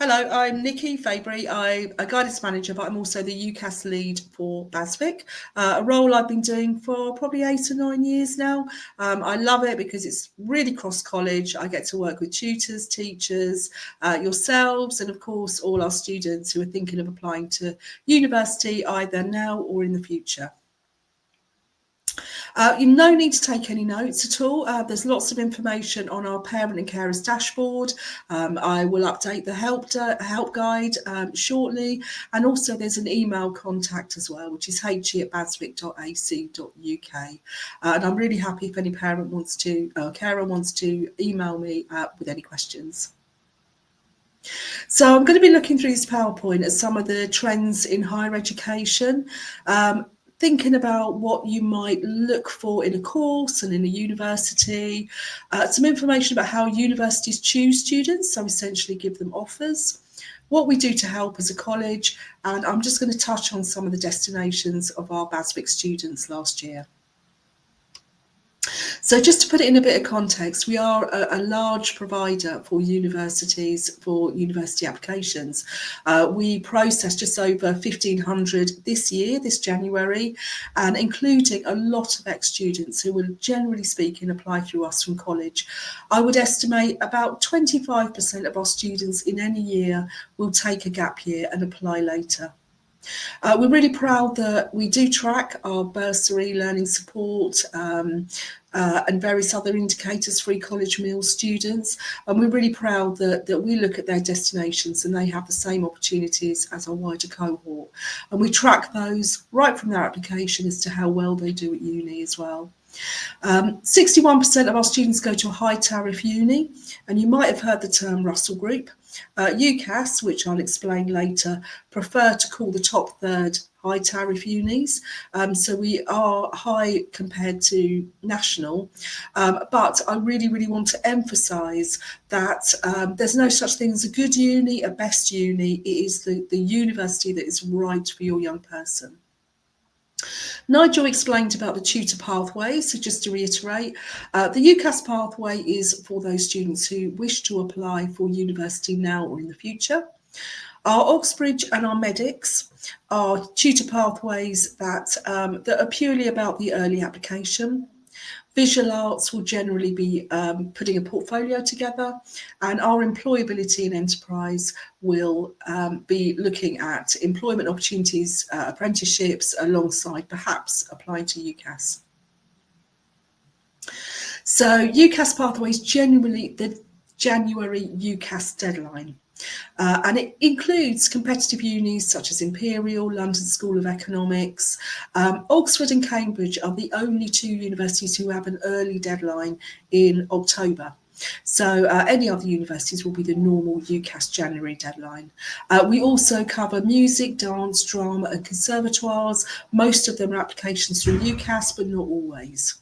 Hello, I'm Nikki Fabry. I'm a guidance manager, but I'm also the UCAS lead for BASVIC, a role I've been doing for probably 8 or 9 years now. I love it because it's really cross-college. I get to work with tutors, teachers, yourselves, and of course, all our students who are thinking of applying to university either now or in the future. No need to take any notes at all. There's lots of information on our parent and carers dashboard. I will update the help guide shortly, and also there's an email contact as well, which is he@basvic.ac.uk. And I'm really happy if any parent wants to, carer wants to email me with any questions. So I'm going to be looking through this PowerPoint at some of the trends in higher education. Thinking about what you might look for in a course and in a university, some information about how universities choose students, so essentially give them offers, what we do to help as a college, and I'm just going to touch on some of the destinations of our BASVIC students last year. So just to put it in a bit of context, we are a large provider for universities, for university applications. We processed just over 1,500 this year, this January, and including a lot of ex-students who will, generally speaking, apply through us from college. I would estimate about 25% of our students in any year will take a gap year and apply later. We're really proud that we do track our bursary, learning support, and various other indicators for college meals students. And we're really proud that we look at their destinations and they have the same opportunities as our wider cohort. And we track those right from their application as to how well they do at uni as well. 61% of our students go to a high tariff uni, and you might have heard the term Russell Group. UCAS, which I'll explain later, prefer to call the top third high tariff unis. So we are high compared to national, but I really want to emphasise that there's no such thing as a good uni, a best uni. It is the university that is right for your young person. Nigel explained about the tutor pathway, so just to reiterate, the UCAS pathway is for those students who wish to apply for university now or in the future. Our Oxbridge and our medics are tutor pathways that are purely about the early application. Visual arts will generally be putting a portfolio together, and our employability and enterprise will be looking at employment opportunities, apprenticeships, alongside perhaps applying to UCAS. So UCAS pathways generally the January UCAS deadline. And it includes competitive unis such as Imperial, London School of Economics. Oxford and Cambridge are the only two universities who have an early deadline in October. So any other universities will be the normal UCAS January deadline. We also cover music, dance, drama and conservatoires. Most of them are applications through UCAS, but not always.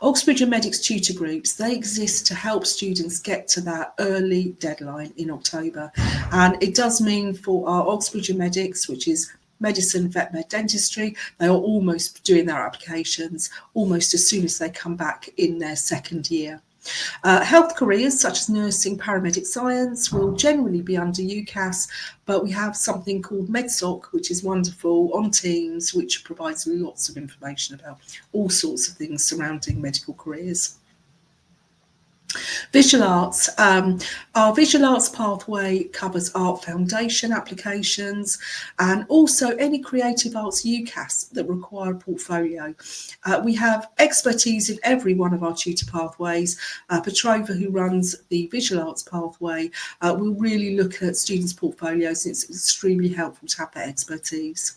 Oxbridge and Medics tutor groups, they exist to help students get to that early deadline in October. And it does mean for our Oxbridge and Medics, which is medicine, vet med, dentistry, they are almost doing their applications almost as soon as they come back in their second year. Health careers such as nursing, paramedic science will generally be under UCAS, but we have something called MedSoc, which is wonderful on Teams, which provides lots of information about all sorts of things surrounding medical careers. Visual arts. Our visual arts pathway covers art foundation applications and also any creative arts UCAS that require a portfolio. We have expertise in every one of our tutor pathways. Petrova, who runs the visual arts pathway, will really look at students' portfolios. It's extremely helpful to have that expertise.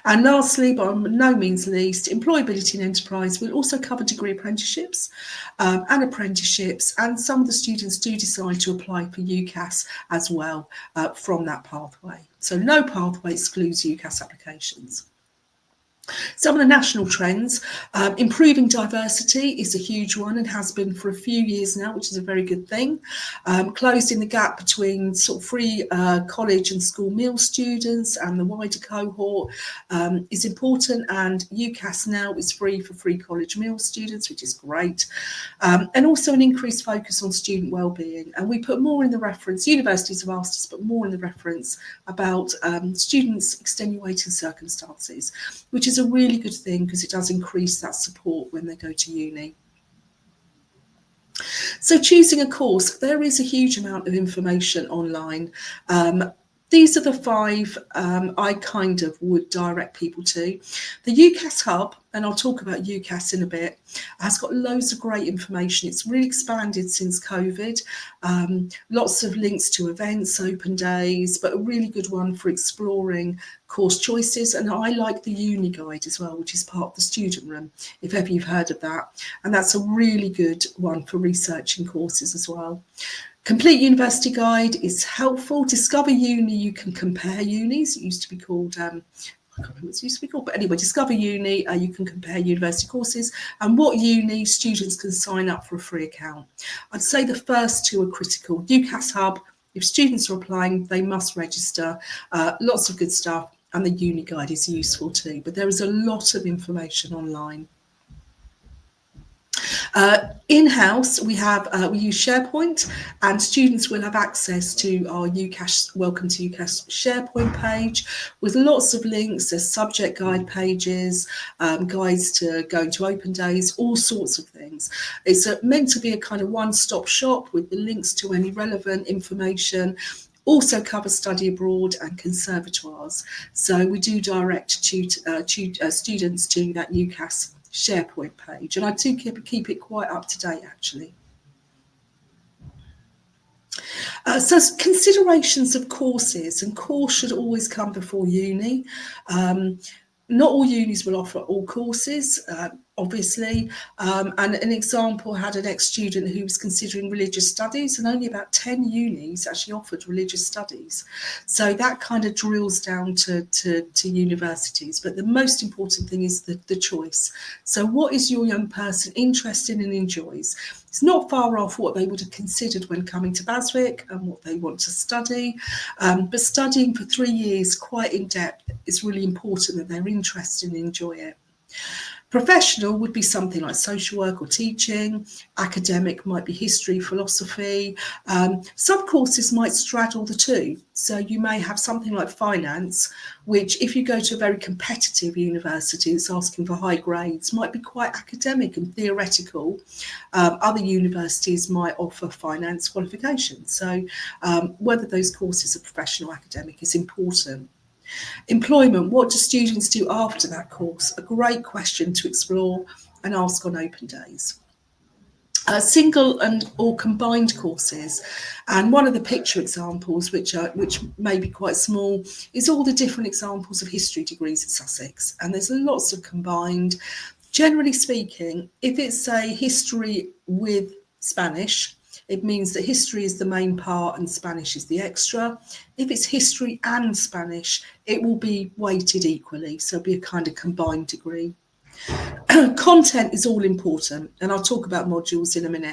And lastly, but by no means least, employability and enterprise will also cover degree apprenticeships and apprenticeships, and some of the students do decide to apply for UCAS as well from that pathway. So no pathway excludes UCAS applications. Some of the national trends, improving diversity is a huge one and has been for a few years now, which is a very good thing. Closing the gap between sort of free college and school meal students and the wider cohort is important, and UCAS now is free for free college meal students, which is great. And also an increased focus on student wellbeing. And we put more in the reference, universities have asked us to put more in the reference about students' extenuating circumstances, which is a really good thing because it does increase that support when they go to uni. So choosing a course, there is a huge amount of information online. These are the 5 I kind of would direct people to. The UCAS Hub, and I'll talk about UCAS in a bit, has got loads of great information. It's really expanded since COVID. Lots of links to events, open days, but a really good one for exploring course choices. And I like the uni guide as well, which is part of the student room, if ever you've heard of that. And that's a really good one for researching courses as well. Complete University Guide is helpful. Discover Uni, you can compare unis. It used to be called, I can't remember what it used to be called, but anyway, Discover Uni, you can compare university courses and what uni students can sign up for a free account. I'd say the first 2 are critical. UCAS Hub, if students are applying, they must register. Lots of good stuff, and the Uni Guide is useful too, but there is a lot of information online. In-house, we use SharePoint, and students will have access to our UCAS Welcome to UCAS SharePoint page with lots of links. There's subject guide pages, guides to going to open days, all sorts of things. It's meant to be a kind of one-stop shop with the links to any relevant information. Also covers study abroad and conservatoires. So we do direct students to that UCAS SharePoint page, and I do keep it quite up to date actually. So considerations of courses, and course should always come before uni. Not all unis will offer all courses, obviously. And an example, had an ex-student who was considering religious studies, and only about 10 unis actually offered religious studies. So that kind of drills down to universities. But the most important thing is the choice. So what is your young person interested in and enjoys? It's not far off what they would have considered when coming to Baswick and what they want to study. But studying for 3 years quite in depth is really important, that they're interested and enjoy it. Professional would be something like social work or teaching. Academic might be history, philosophy. Some courses might straddle the 2. So you may have something like finance, which if you go to a very competitive university that's asking for high grades, might be quite academic and theoretical. Other universities might offer finance qualifications. So whether those courses are professional or academic is important. Employment, what do students do after that course? A great question to explore and ask on open days. Single and or combined courses, and one of the picture examples, which may be quite small, is all the different examples of history degrees at Sussex, and there's lots of combined. Generally speaking, if it's a history with Spanish, it means that history is the main part and Spanish is the extra. If it's history and Spanish, it will be weighted equally, so it'll be a kind of combined degree. Content is all important, and I'll talk about modules in a minute.